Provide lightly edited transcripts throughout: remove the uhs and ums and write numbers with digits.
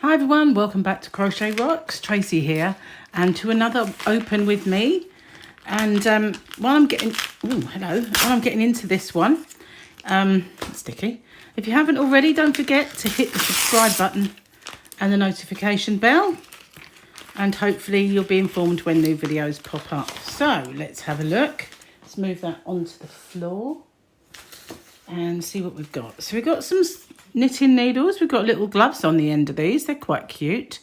Hi everyone, welcome back to Crochet Rocks. Tracy here, and to another open with me. And while I'm getting into this one, sticky. If you haven't already, don't forget to hit the subscribe button and the notification bell, and hopefully you'll be informed when new videos pop up. So let's have a look. Let's move that onto the floor and see what we've got. So we've got some knitting needles. We've got little gloves on the end of these. They're quite cute.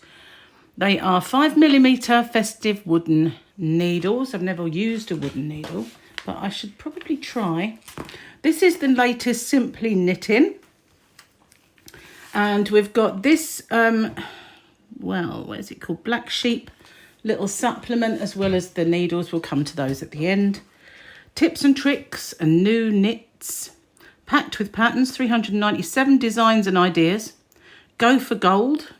They are 5mm festive wooden needles. I've never used a wooden needle, but I should probably try. This is the latest Simply Knitting. And we've got this, what is it called? Black Sheep little supplement, as well as the needles. We'll come to those at the end. Tips and tricks and new knits. Packed with patterns, 397 designs and ideas. Go for gold.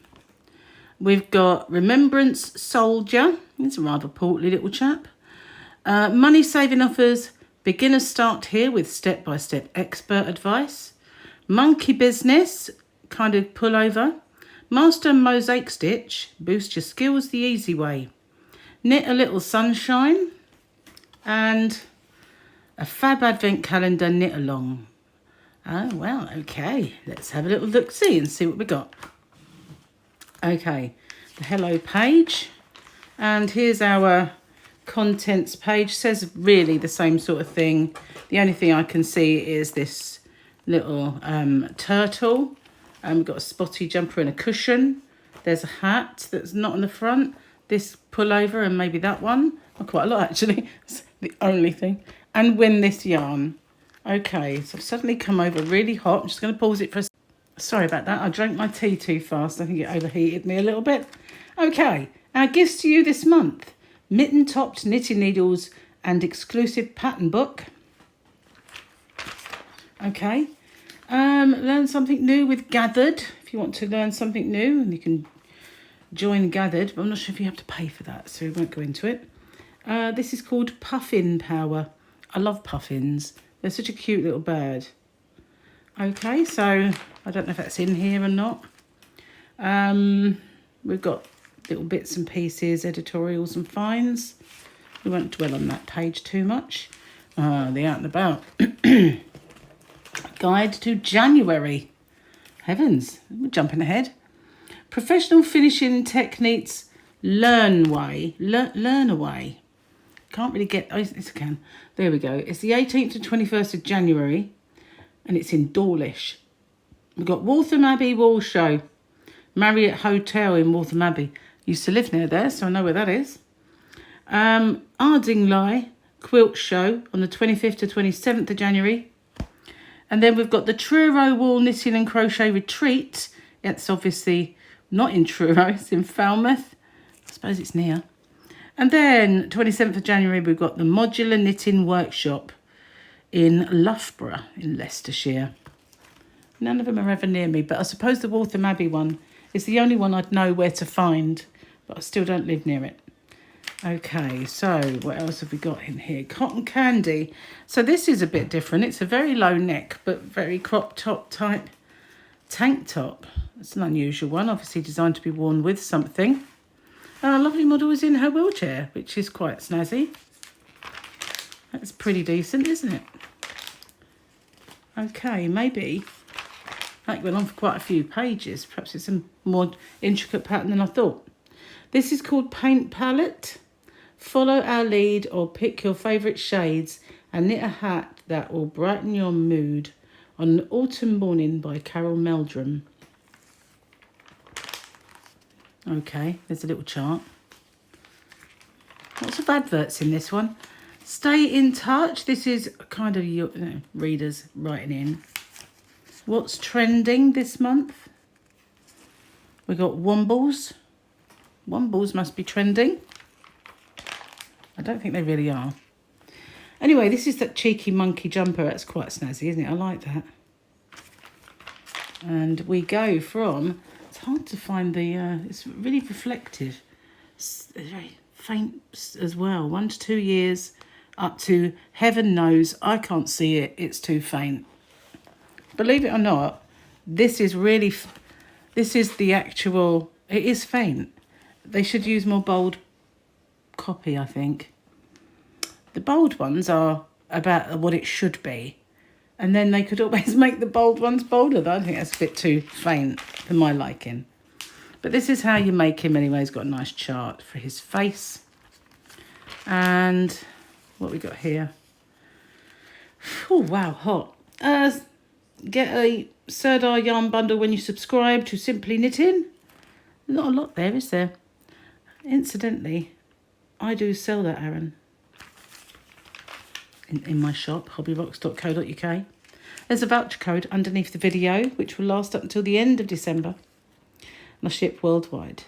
We've got Remembrance Soldier. He's a rather portly little chap. Money saving offers. Beginners start here with step-by-step expert advice. Monkey Business, kind of pullover. Master Mosaic Stitch. Boost your skills the easy way. Knit a Little Sunshine. And a Fab Advent Calendar knit along. Oh, well, okay. Let's have a little look-see and see what we got. Okay, the hello page. And here's our contents page. Says really the same sort of thing. The only thing I can see is this little turtle. We've got a spotty jumper and a cushion. There's a hat that's not on the front. This pullover and maybe that one. Oh, quite a lot, actually. It's the only thing. And win this yarn. Okay, so I've suddenly come over really hot. I'm just going to pause it for a second. Sorry about that. I drank my tea too fast. I think it overheated me a little bit. Okay, our gifts to you this month. Mitten-topped knitting needles and exclusive pattern book. Okay. Learn something new with Gathered. If you want to learn something new, and you can join Gathered. But I'm not sure if you have to pay for that, so we won't go into it. This is called Puffin Power. I love puffins. They're such a cute little bird. Okay, so I don't know if that's in here or not. We've got little bits and pieces, editorials and finds. We won't dwell on that page too much. The out and about. Guide to January. Heavens, we're jumping ahead. Professional finishing techniques. Learn away. Can't really get, oh, yes, I can. There we go. It's the 18th to 21st of January, and it's in Dawlish. We've got Waltham Abbey Wall Show. Marriott Hotel in Waltham Abbey. Used to live near there, so I know where that is. Ardingly Quilt Show on the 25th to 27th of January. And then we've got the Truro Wool Knitting and Crochet Retreat. It's obviously not in Truro, it's in Falmouth. I suppose it's near. And then 27th of January, we've got the Modular Knitting Workshop in Loughborough in Leicestershire. None of them are ever near me, but I suppose the Waltham Abbey one is the only one I'd know where to find, but I still don't live near it. Okay, so what else have we got in here? Cotton Candy. So this is a bit different. It's a very low neck, but very crop top type tank top. It's an unusual one, obviously designed to be worn with something. Our lovely model is in her wheelchair, which is quite snazzy. That's pretty decent, isn't it? Okay, maybe. That went on for quite a few pages. Perhaps it's a more intricate pattern than I thought. This is called Paint Palette. Follow our lead or pick your favourite shades and knit a hat that will brighten your mood on an autumn morning by Carol Meldrum. Okay, there's a little chart. Lots of adverts in this one. Stay in touch. This is kind of your readers writing in. What's trending this month? We got Wombles. Wombles must be trending. I don't think they really are. Anyway, this is that cheeky monkey jumper. That's quite snazzy, isn't it? I like that. And we go from... It's hard to find the, it's really reflective. It's very faint as well. 1 to 2 years up to heaven knows. I can't see it. It's too faint. Believe it or not, this is really, this is the actual It is faint. They should use more bold copy, I think. The bold ones are about what it should be. And then they could always make the bold ones bolder. I think that's a bit too faint for my liking. But this is how you make him anyway. He's got a nice chart for his face. And what we got here? Oh, wow, hot. Get a Serdar yarn bundle when you subscribe to Simply Knitting. Not a lot there, is there? Incidentally, I do sell that, Aaron, in my shop, hobbyrocks.co.uk. There's a voucher code underneath the video, which will last up until the end of December. And I ship worldwide.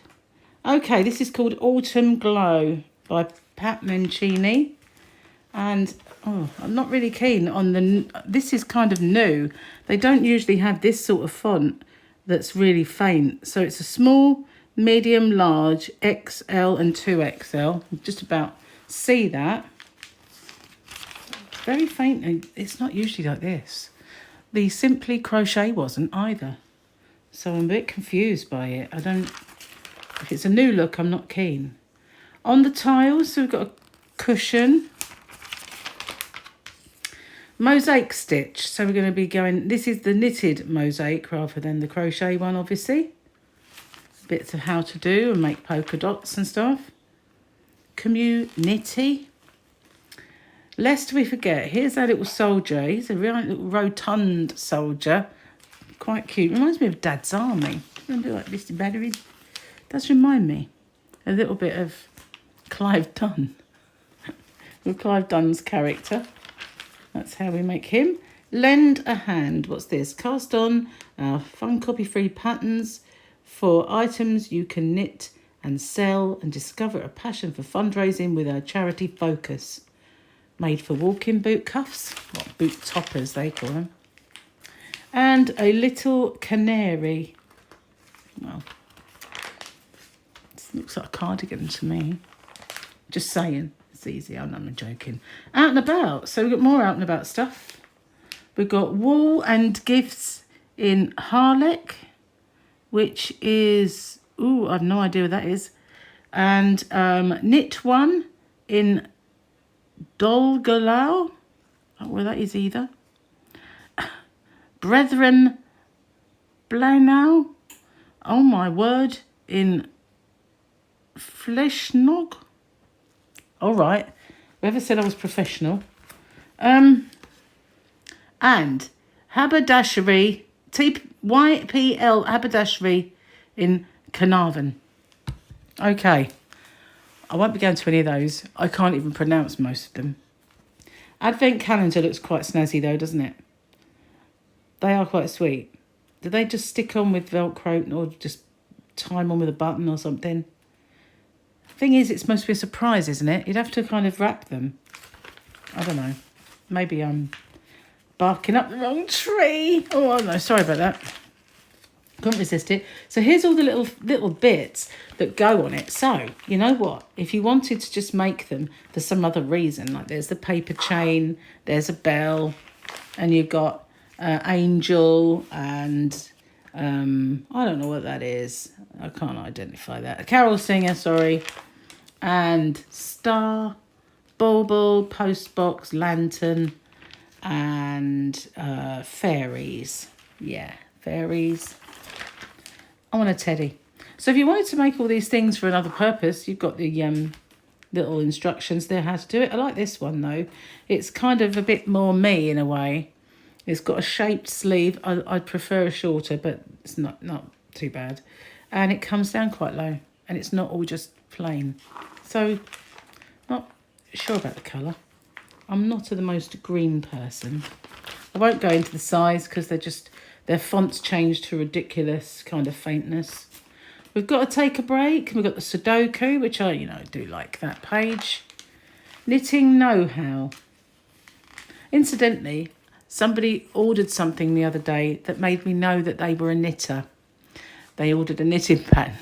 Okay, this is called Autumn Glow by Pat Mencini. And I'm not really keen on this is kind of new. They don't usually have this sort of font that's really faint. So it's a small, medium, large, XL and 2XL. Just about see that. It's very faint and it's not usually like this. The Simply Crochet wasn't either. So I'm a bit confused by it. If it's a new look, I'm not keen. On the tiles, so we've got a cushion. Mosaic stitch. So we're going to be going, this is the knitted mosaic rather than the crochet one, obviously. Bits of how to do and make polka dots and stuff. Community. Lest we forget, here's our little soldier. He's a real little rotund soldier. Quite cute. Reminds me of Dad's Army. Remember like Mr. Battery? Does remind me a little bit of Clive Dunn. With Clive Dunn's character. That's how we make him. Lend a hand. What's this? Cast on fun copy-free patterns for items you can knit and sell and discover a passion for fundraising with our charity Focus. Made for walking boot cuffs. What boot toppers they call them. And a little canary. Well, this looks like a cardigan to me. Just saying. It's easy. I'm joking. Out and about. So we've got more out and about stuff. We've got wool and gifts in Harlech, which is, I have no idea what that is. And knit one in Dolgalau. Not where that is either. Brethren Blanau. Oh my word. In Fleshnog. All right. Whoever said I was professional. And haberdashery, YPL haberdashery in Carnarvon. Okay. I won't be going to any of those. I can't even pronounce most of them. Advent calendar looks quite snazzy though, doesn't it? They are quite sweet. Do they just stick on with Velcro or just tie them on with a button or something? Thing is, it's supposed to be a surprise, isn't it? You'd have to kind of wrap them. I don't know. Maybe I'm barking up the wrong tree. Oh, no, sorry about that. Couldn't resist it. So here's all the little bits that go on it. So, you know what? If you wanted to just make them for some other reason, like there's the paper chain, there's a bell, and you've got angel and... I don't know what that is. I can't identify that. A carol singer, sorry. And star, bauble, postbox, lantern, and fairies. Yeah, fairies. I want a teddy. So if you wanted to make all these things for another purpose, you've got the little instructions there how to do it. I like this one though. It's kind of a bit more me in a way. It's got a shaped sleeve. I'd prefer a shorter, but it's not too bad. And it comes down quite low. And it's not all just plain. So, not sure about the colour. I'm not the most green person. I won't go into the size because their fonts change to ridiculous kind of faintness. We've got to take a break. We've got the Sudoku, which I, do like that page. Knitting know-how. Incidentally, somebody ordered something the other day that made me know that they were a knitter. They ordered a knitting pattern.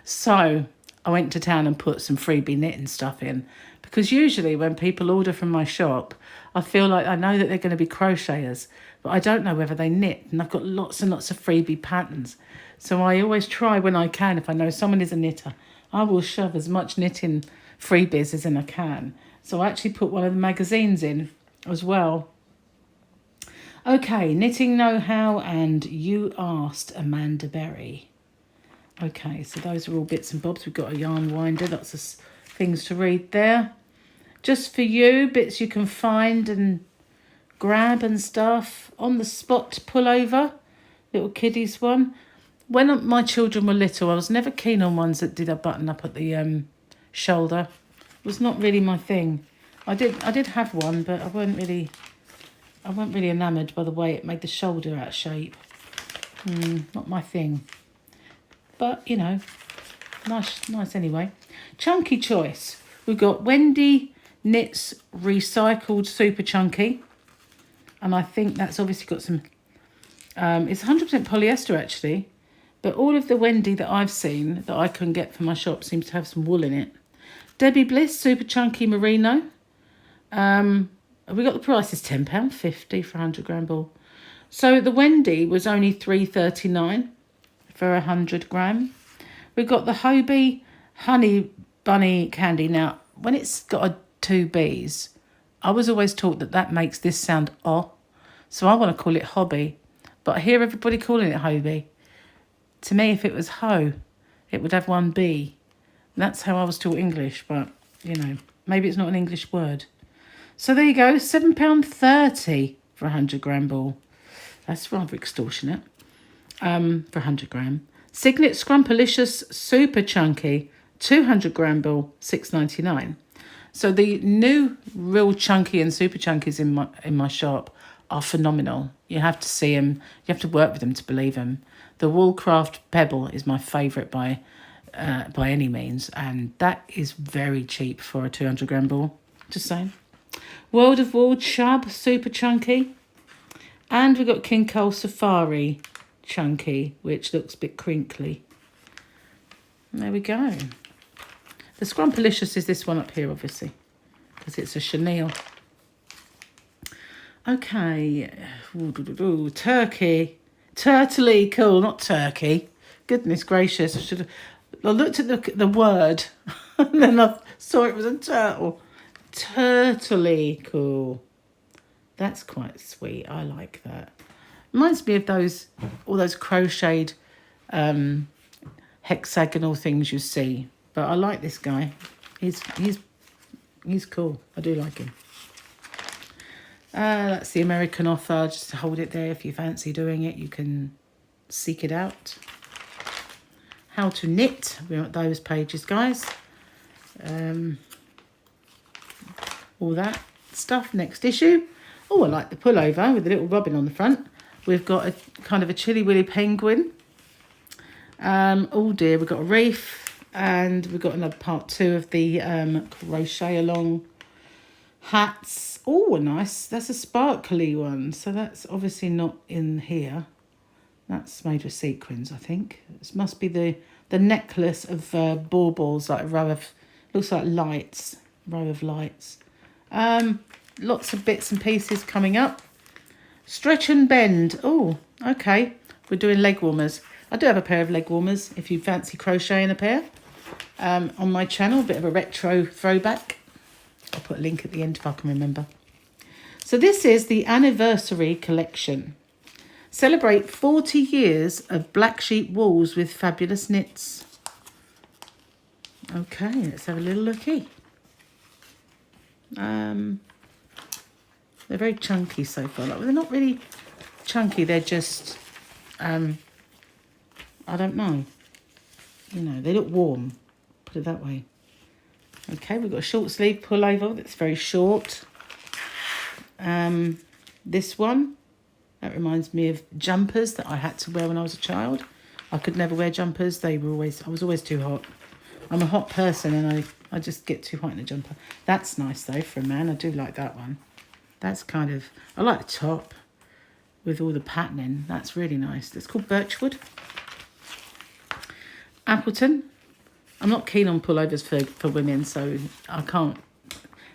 So I went to town and put some freebie knitting stuff in. Because usually when people order from my shop, I feel like I know that they're going to be crocheters. but I don't know whether they knit, and I've got lots and lots of freebie patterns. So I always try when I can, if I know someone is a knitter, I will shove as much knitting freebies as I can. So I actually put one of the magazines in as well. Okay, knitting know-how and You Asked Amanda Berry. Okay, so those are all bits and bobs. We've got a yarn winder, lots of things to read there. Just for you, bits you can find and grab and stuff. On the Spot pullover, little kiddies one. When my children were little, I was never keen on ones that did a button up at the shoulder. It was not really my thing. I did have one, but I wasn't really enamoured by the way it made the shoulder out of shape. Not my thing. But, you know, nice anyway. Chunky choice. We've got Wendy Knits Recycled Super Chunky. And I think that's obviously got some... it's 100% polyester, actually. But all of the Wendy that I've seen that I can get from my shop seems to have some wool in it. Debbie Bliss Super Chunky Merino. We got the price is £10.50 for 100 gram ball. So the Wendy was only $3.39 for 100 gram. We've got the Hobie Honey Bunny Candy. Now, when it's got two B's, I was always taught that makes this sound oh. So I want to call it Hobby. But I hear everybody calling it Hobie. To me, if it was Ho, it would have one B. That's how I was taught English, but, you know, maybe it's not an English word. So there you go, £7.30 for 100 gram ball. That's rather extortionate for 100 gram. Signet Scrumpalicious Super Chunky 200 gram ball, $6.99. So the new real chunky and super chunkies in my shop are phenomenal. You have to see them. You have to work with them to believe them. The Woolcraft Pebble is my favourite by any means, and that is very cheap for a 200 gram ball. Just saying. World of Wool Chub Super Chunky. And we've got King Cole Safari Chunky, which looks a bit crinkly. And there we go. The Scrumpalicious is this one up here, obviously, because it's a chenille. Okay. Ooh, turkey. Turtley cool, not turkey. Goodness gracious. I looked at the word and then I saw it was a turtle. Turtley cool. That's quite sweet. I like that. Reminds me of all those crocheted hexagonal things you see. But I like this guy. He's cool. I do like him. That's the American offer. Just hold it there if you fancy doing it. You can seek it out. How to knit. We're at those pages, guys. All that stuff. Next issue. Oh, I like the pullover with a little robin on the front. We've got a kind of a Chilly Willy penguin. Oh dear, we've got a reef. And we've got another part 2 of the crochet along hats. Oh, nice. That's a sparkly one. So that's obviously not in here. That's made with sequins, I think. This must be the necklace of baubles, like a row of, looks like lights, row of lights. Lots of bits and pieces coming up. Stretch and bend. Oh, okay. We're doing leg warmers. I do have a pair of leg warmers if you fancy crocheting a pair. On my channel, a bit of a retro throwback. I'll put a link at the end if I can remember. So this is the anniversary collection. Celebrate 40 years of black sheep wools with fabulous knits. Okay, let's have a little looky. They're very chunky so far. Like, they're not really chunky, they're just, I don't know. You know, they look warm, put it that way. Okay, we've got a short sleeve pullover that's very short. This one, that reminds me of jumpers that I had to wear when I was a child. I could never wear jumpers. I was always too hot. I'm a hot person and I just get too hot in a jumper. That's nice though for a man. I do like that one. That's kind of, I like the top with all the patterning. That's really nice. It's called Birchwood. Appleton. I'm not keen on pullovers for women, so I can't.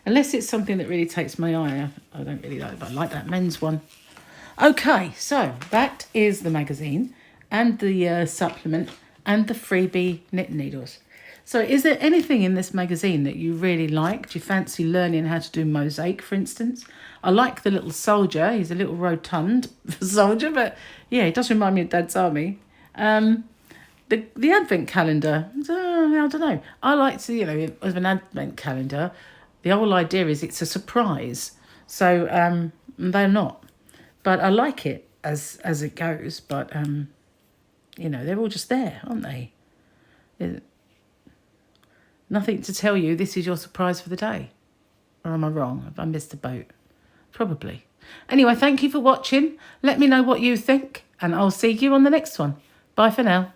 Unless it's something that really takes my eye. I don't really like it, but I like that men's one. Okay, so that is the magazine and the supplement and the freebie knit needles. So is there anything in this magazine that you really like? Do you fancy learning how to do mosaic, for instance? I like the little soldier. He's a little rotund soldier, but yeah, he does remind me of Dad's Army. The advent calendar, I don't know. I like to, as an advent calendar, the whole idea is it's a surprise. So they're not. But I like it as it goes. But, they're all just there, aren't they? Nothing to tell you this is your surprise for the day. Or am I wrong? Have I missed a boat? Probably. Anyway, thank you for watching. Let me know what you think. And I'll see you on the next one. Bye for now.